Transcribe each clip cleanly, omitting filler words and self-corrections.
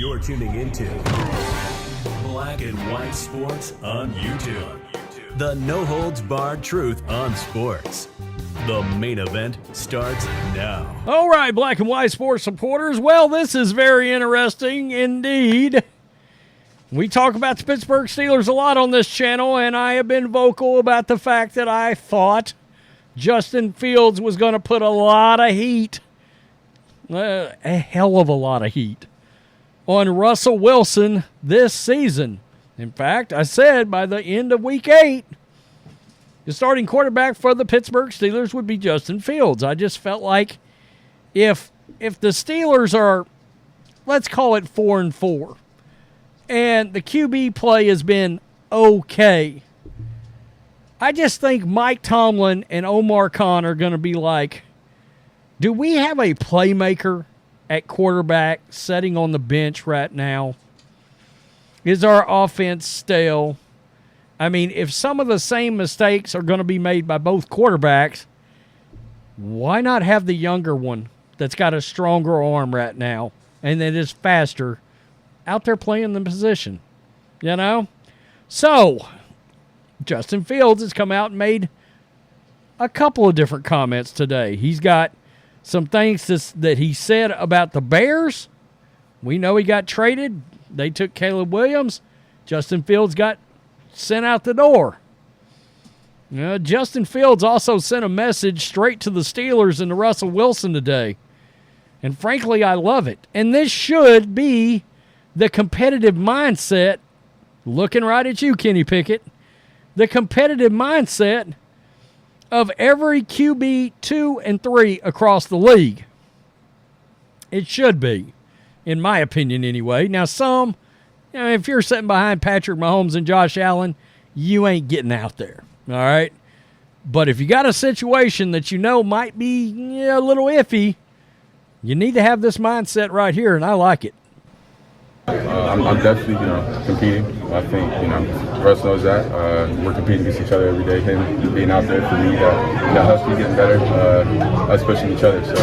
You're tuning into Black and White Sports on YouTube. The no-holds-barred truth on sports. The main event starts now. All right, Black and White Sports supporters. Well, this is very interesting indeed. We talk about the Pittsburgh Steelers a lot on this channel, and I have been vocal about the fact that I thought Justin Fields was going to put a lot of heat, a hell of a lot of heat, on Russell Wilson this season. In fact, I said by the end of Week 8, the starting quarterback for the Pittsburgh Steelers would be Justin Fields. I just felt like if the Steelers are, let's call it 4-4, and the QB play has been okay, I just think Mike Tomlin and Omar Khan are going to be like, do we have a playmaker at quarterback sitting on the bench right now? Is our offense stale? I mean, if some of the same mistakes are going to be made by both quarterbacks, why not have the younger one that's got a stronger arm right now and that is faster out there playing the position? You know? So, Justin Fields has come out and made a couple of different comments today. He's got some things that he said about the Bears. We know he got traded. They took Caleb Williams. Justin Fields got sent out the door. Justin Fields also sent a message straight to the Steelers and to Russell Wilson today. And frankly, I love it. And this should be the competitive mindset, looking right at you, Kenny Pickett, the competitive mindset of every QB 2 and 3 across the league. It should be, in my opinion anyway. Now, if you're sitting behind Patrick Mahomes and Josh Allen, you ain't getting out there, all right? But if you got a situation that you know might be a little iffy, you need to have this mindset right here, and I like it. I'm definitely, competing. I think, Russ knows that. We're competing against each other every day. Him being out there for me, that helps me getting better. Us pushing each other. So,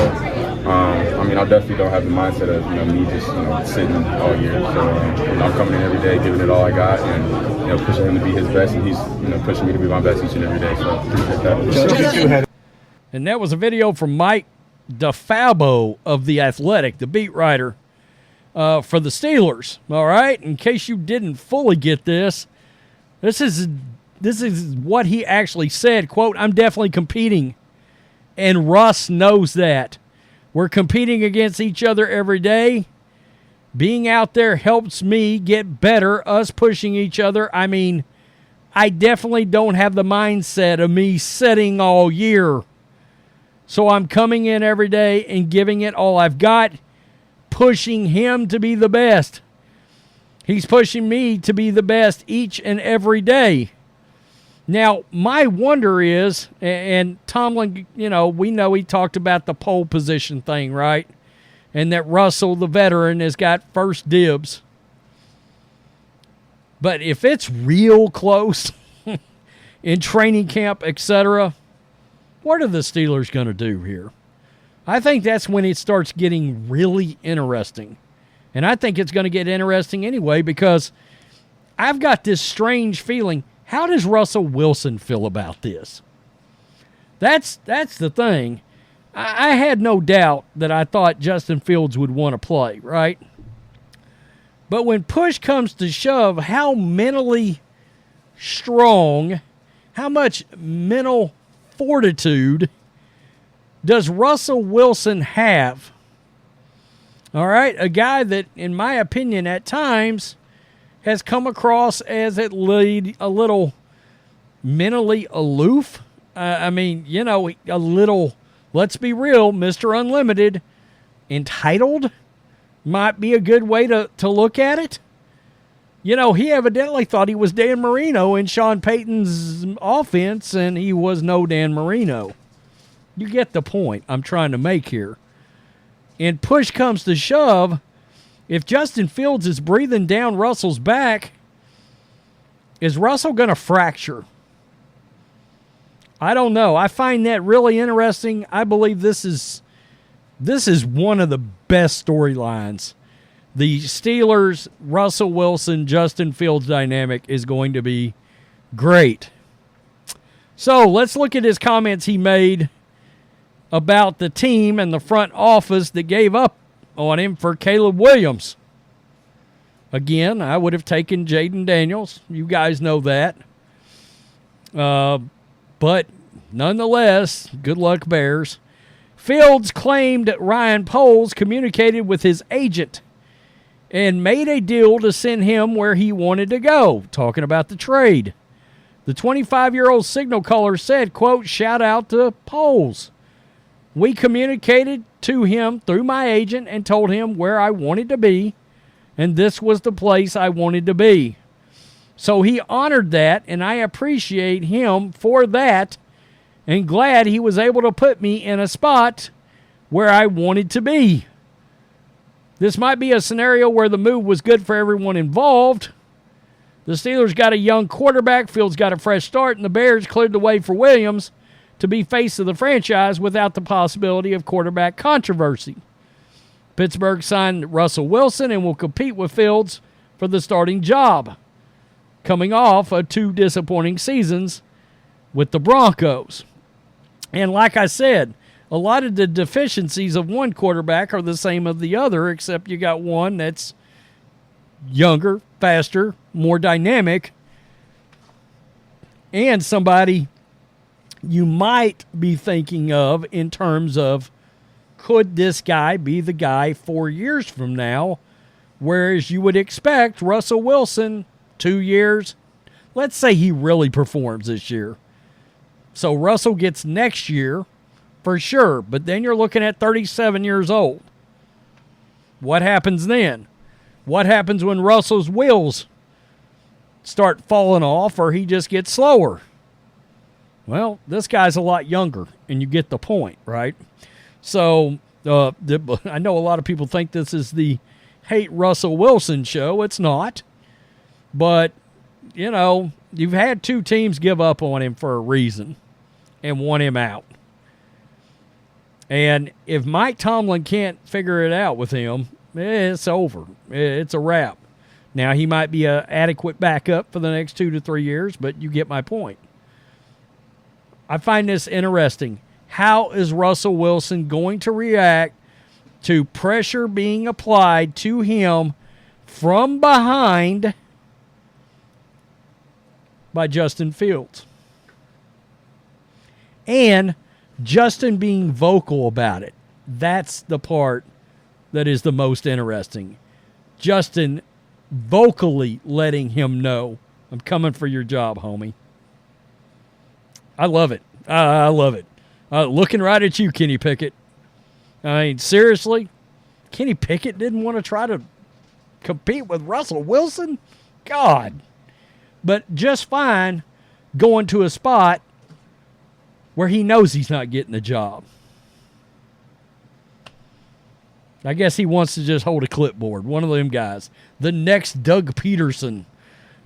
I definitely don't have the mindset of, me just, sitting all year. So, I'm coming in every day, giving it all I got, and, pushing him to be his best, and he's, pushing me to be my best each and every day. So, appreciate that. And that was a video from Mike DeFalbo of The Athletic, the beat writer for the Steelers. All right, in case you didn't fully get this is what he actually said. Quote, "I'm definitely competing, and Russ knows that. We're competing against each other every day. Being out there helps me get better, us pushing each other. I mean, I definitely don't have the mindset of me sitting all year. So I'm coming in every day and giving it all I've got, pushing him to be the best. He's pushing me to be the best each and every day." Now, my wonder is, and Tomlin, we know he talked about the pole position thing, right? And that Russell, the veteran, has got first dibs. But if it's real close in training camp, etc., what are the Steelers going to do here? I think that's when it starts getting really interesting. And I think it's going to get interesting anyway because I've got this strange feeling. How does Russell Wilson feel about this? That's the thing. I had no doubt that I thought Justin Fields would want to play, right? But when push comes to shove, how mentally strong, how much mental fortitude does Russell Wilson have? All right, a guy that, in my opinion, at times has come across as a little mentally aloof. A little, let's be real, Mr. Unlimited, entitled might be a good way to look at it. He evidently thought he was Dan Marino in Sean Payton's offense, and he was no Dan Marino. You get the point I'm trying to make here. And push comes to shove, if Justin Fields is breathing down Russell's back, is Russell going to fracture? I don't know. I find that really interesting. I believe this is one of the best storylines The Steelers, Russell Wilson, Justin Fields dynamic is going to be great. So let's look at his comments he made about the team and the front office that gave up on him for Caleb Williams. Again, I would have taken Jaden Daniels. You guys know that. But nonetheless, good luck, Bears. Fields claimed Ryan Poles communicated with his agent and made a deal to send him where he wanted to go, talking about the trade. The 25-year-old signal caller said, quote, shout out to Poles. We communicated to him through my agent and told him where I wanted to be, and this was the place I wanted to be. So he honored that, and I appreciate him for that, and glad he was able to put me in a spot where I wanted to be. This might be a scenario where the move was good for everyone involved. The Steelers got a young quarterback, Fields got a fresh start, and the Bears cleared the way for Williams to be face of the franchise without the possibility of quarterback controversy. Pittsburgh signed Russell Wilson and will compete with Fields for the starting job, coming off of 2 disappointing seasons with the Broncos. And like I said, a lot of the deficiencies of one quarterback are the same of the other, except you got one that's younger, faster, more dynamic, and somebody you might be thinking of in terms of, could this guy be the guy 4 years from now? Whereas you would expect Russell Wilson, 2 years, let's say he really performs this year. So Russell gets next year for sure, but then you're looking at 37 years old. What happens then? What happens when Russell's wheels start falling off or he just gets slower? Well, this guy's a lot younger, and you get the point, right? So I know a lot of people think this is the Hate Russell Wilson show. It's not. But, you know, you've had 2 teams give up on him for a reason and want him out. And if Mike Tomlin can't figure it out with him, it's over. It's a wrap. Now, he might be an adequate backup for the next 2 to 3 years, but you get my point. I find this interesting. How is Russell Wilson going to react to pressure being applied to him from behind by Justin Fields? And Justin being vocal about it. That's the part that is the most interesting. Justin vocally letting him know, I'm coming for your job, homie. I love it. I love it. Looking right at you, Kenny Pickett. I mean, seriously? Kenny Pickett didn't want to try to compete with Russell Wilson? God. But just fine going to a spot where he knows he's not getting the job. I guess he wants to just hold a clipboard. One of them guys. The next Doug Peterson.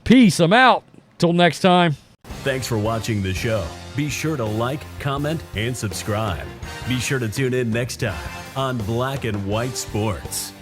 Peace. I'm out. Till next time. Thanks for watching the show. Be sure to like, comment, and subscribe. Be sure to tune in next time on Black and White Sports.